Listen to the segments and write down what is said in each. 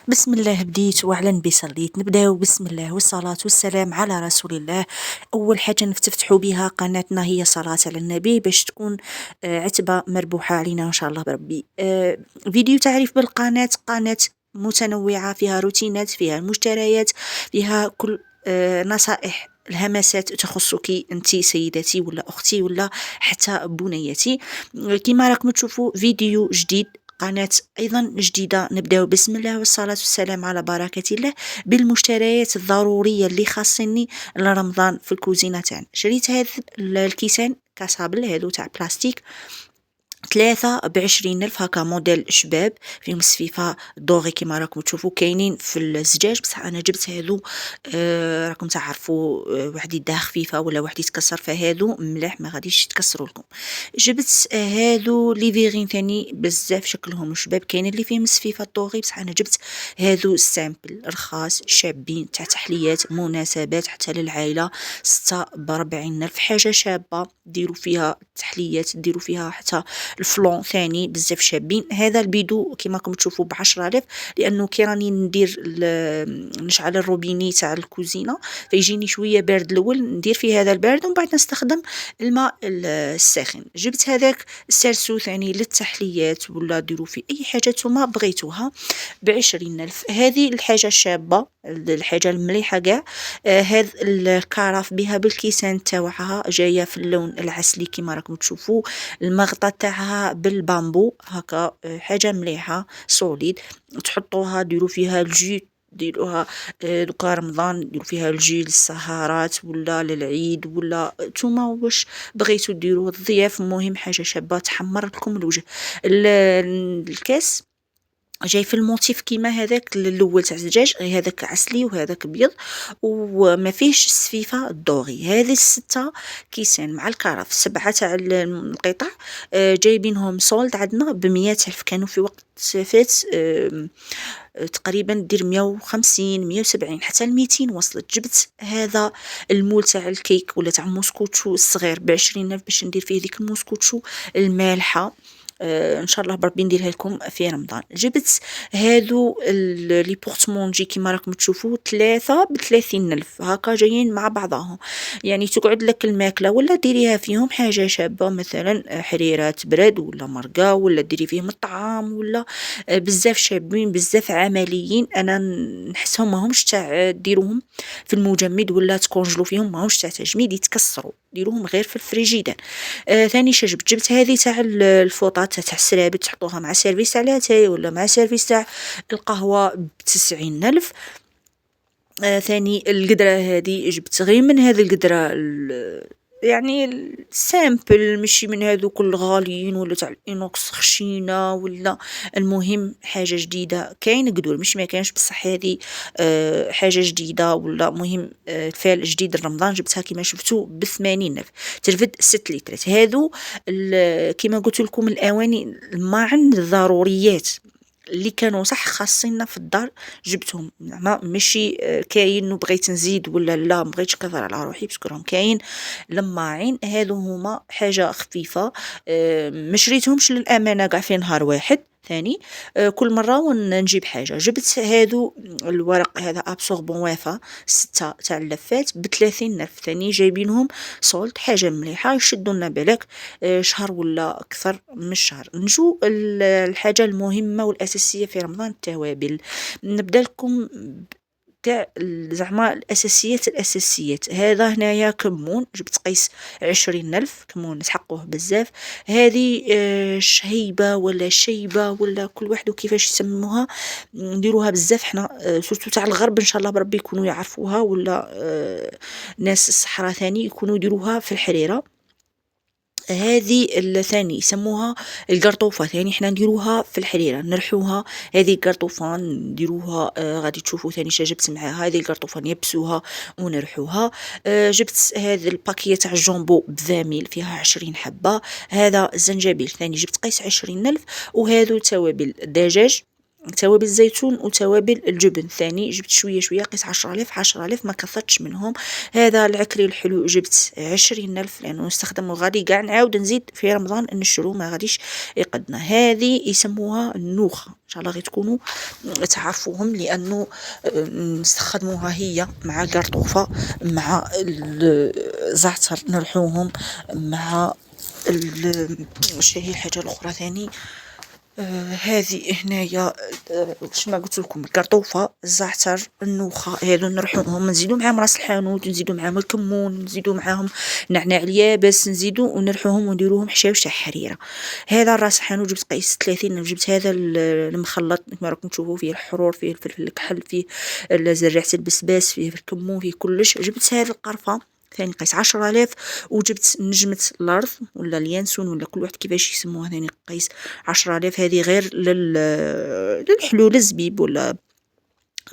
بسم الله بديت وعلى النبي صليت. نبداو بسم الله والصلاة والسلام على رسول الله. أول حاجة نفتتحوا بها قناتنا هي صلاة على النبي باش تكون عتبة مربوحة علينا إن شاء الله بربي. فيديو تعريف بالقناة، قناة متنوعة فيها روتينات، فيها المشتريات، فيها كل نصائح الهمسات تخصك انت سيدتي ولا اختي ولا حتى بنيتي. كما راكم تشوفوا فيديو جديد، قناة أيضا جديدة. نبدأ بسم الله والصلاة والسلام على بركة الله بالمشتريات الضرورية اللي خاصني لرمضان في الكوزينة تاعنا. شريت هذا الكيسان كاسابل هذو تاع بلاستيك 3 ب20 ألف، هكا موديل شباب فيهم السفيفة دوغي كما راكم تشوفوا. كاينين في الزجاج بصح انا جبت هذو راكم تعرفوا واحد يدها خفيفة ولا واحد يتكسر، فهذو ملاح ما غاديش يتكسروا لكم. جبت هذو لي فيغين ثاني بزاف شكلهم شباب، كاين اللي فيهم السفيفة دوغي بصح انا جبت هذو السامبل رخاص شابين تاع تحليات مناسبات حتى للعائلة. 6 ب40 ألف، حاجة شابة ديروا فيها تحليات، ديروا فيها حتى الفلون ثاني بزاف شابين. هذا البيدو كما راكم تشوفوا ب10 آلاف، لأنه كي راني نشعل الروبيني تاع الكوزينة فيجيني شوية بارد الأول، ندير فيه هذا البارد ومن بعد نستخدم الماء الساخن. جبت هذاك السرسو ثاني للتحليات ولا ديروا فيه أي حاجة نتوما بغيتوها ب20 ألف. هذه الحاجة الشابة، الحاجة المليحة قاع. هذا الكرف بها بالكيسان تاوعها جاية في اللون العسلي كما راكم تشوفوا. المغطى تاعها بالبامبو هكا، حاجة مليحة سوليد. تحطوها ديروا فيها الجي، ديروها دوكا رمضان ديروا فيها الجي للسهرات ولا للعيد ولا نتوما واش بغيتو ديروا الضياف. مهم حاجة شابة تحمر لكم الوجه. الكاس جاي في الموتيف كيما هذاك الاول تاع الزجاج، غير هذاك عسلي وهذاك ابيض وما فيهش السفيفه الدوغي. هذه الستة كيسان مع الكرف 7 تاع القطع جايبينهم سولد عندنا ب100 ألف. كانوا في وقت فات تقريبا دير 150 170 حتى 200 وصلت. جبت هذا المول تاع الكيك ولا تاع الموسكوتشو الصغير ب20 ألف باش ندير فيه ديك الموسكوتشو المالحة. ان شاء الله بربي نديرها لكم في رمضان. جبت هادو لي بورتمونجي كيما راكم تشوفوا 3 ب30 ألف، هكا جايين مع بعضهم، يعني تقعد لك الماكله ولا ديريها فيهم حاجه شابه، مثلا حريرات برد ولا مرقه ولا ديري فيهم الطعام ولا بزاف شابين بزاف عمليين. انا نحسهم ماهمش تاع ديروهم في المجمد ولا تكونجلو فيهم، ماهمش تاع تجميد يتكسروا، ديروهم غير في الفريجيدان. ثاني شي جبت هذه تاع الفوطات تاع السرابي، تحطوها مع سيرفيس تاع لاتاي ولا مع سيرفيس تاع القهوة ب90 ألف. ثاني القدرة هذه جبت غير من هذه القدرة يعني السامبل، مشي من هذوك الغاليين ولا تاع الانوكس خشينة ولا. المهم حاجة جديدة، كاين قدور مش ما كانش بصح هذه حاجة جديدة ولا مهم فال جديد لرمضان. جبتها كما شفتوا ب80 ألف، ترفد 6 لترات. هذو كما قلت لكم الأواني الماعن الضروريات اللي كانوا صح خاصيننا في الدار جبتهم. ما ماشي كاين وبغيت نزيد ولا لا مبغيتش كثر على روحي بسكرهم كاين لماعين. هادو هما حاجة خفيفة، ما شريتهمش للأمانة قاع في نهار واحد. ثاني كل مرة ونجيب حاجة. جبت هادو الورق هذا ابسوربون وافا 6 تاع اللفات ب30 ألف، ثاني جايبينهم سولد حاجة مليحة يشدوا لنا بالك شهر ولا أكثر من شهر. نجو الحاجة المهمة والأساسية في رمضان، التوابل. نبدأ لكم تاع زعما الأساسيات. هذا هنايا كمون، جبت قيس 20 ألف كمون تحقوه بزاف. هذه شهيبة ولا شيبة ولا كل واحد وكيفاش يسموها، نديروها بزاف حنا سورتو تاع الغرب ان شاء الله بربي يكونوا يعرفوها ولا ناس الصحراء ثاني يكونوا يديروها في الحريرة. هذه الثاني يسموها القرطوفة، ثاني حنا نديروها في الحريرة نرحوها. هذه القرطوفة نديروها غادي تشوفوا ثاني جبت معاها هذه القرطوفة نيبسوها ونرحوها. جبت هذا الباكية تاع الجامبو بذاميل فيها 20 حبة. هذا الزنجبيل ثاني جبت قيس 20 ألف. وهذو توابل دجاج توابل الزيتون وتوابل الجبن ثاني، جبت شوية شوية، قيس 10,000 10,000، ما كثرتش منهم. هذا العكري الحلو جبت 20,000، لأنه نستخدمه غادي قاع نعاود نزيد في رمضان نشرو، ما غاديش يقدنا. هذه يسموها النوخة، إن شاء الله غير تكونوا تعرفوهم، لأنه نستخدموها هي مع قرطوفة، مع الزعتر نرحوهم، مع واش هي الحاجة الأخرى ثاني، هذه هنايا واش ما قلت لكم، القرطوفة، الزعتر، النوخة، هذو نرحوهم، نزيدو معاهم راس الحانوت، نزيدو معاهم الكمون، نزيدو معاهم نعناع اليابس، نزيدو ونرحوهم ونديروهم حشاوش تاع حريرة. هذا الراس الحانوت جبت قيس 30، جبت هذا المخلط كما راكم تشوفوا، فيه الحرور، فيه الفلفل الكحل، فيه زريعة البسباس، فيه الكمون، فيه كلش. جبت هذه القرفة ثاني قيس 10,000، وجبت نجمة الأرض ولا اليانسون ولا كل واحد كيفاش يسموها ثاني قيس 10,000، هذه غير للحلول، الزبيب ولا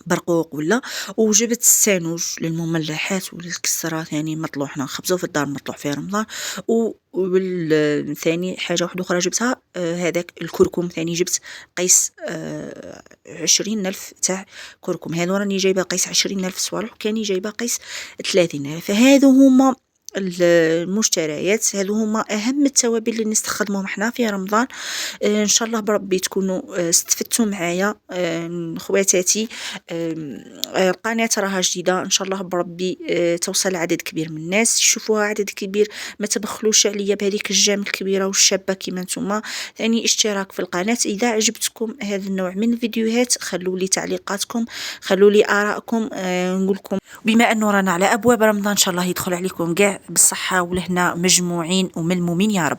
برقوق ولا. وجبت السانوج للمملحات وللكسرة ثاني مطلوع، حنا نخبزو في الدار مطلوع في رمضان. ثاني حاجة واحدة أخرى جبتها، هذاك الكركم ثاني، جبت قيس 20,000 تاع كركم. هذو راني جايبة قيس 20,000 صوالح، وكاني جايبة قيس 30,000. فهذو هما المشتريات، هذو هما أهم التوابل اللي نستخدمهم احنا في رمضان. إن شاء الله بربي تكونوا استفدتوا معايا خواتاتي. القناة راها جديدة، إن شاء الله بربي توصل عدد كبير من الناس يشوفوها، عدد كبير، ما تبخلوش عليا بهذيك الجام الكبيرة والشابة كيما نتوما. ثاني اشتراك في القناة. إذا عجبتكم هذا النوع من الفيديوهات خلوا لي تعليقاتكم، خلوا لي آراءكم. نقولكم بما أنه رانا على أبواب رمضان، إن شاء الله يدخل عليكم كاع بالصحة والهنا، مجموعين وملمومين يا رب.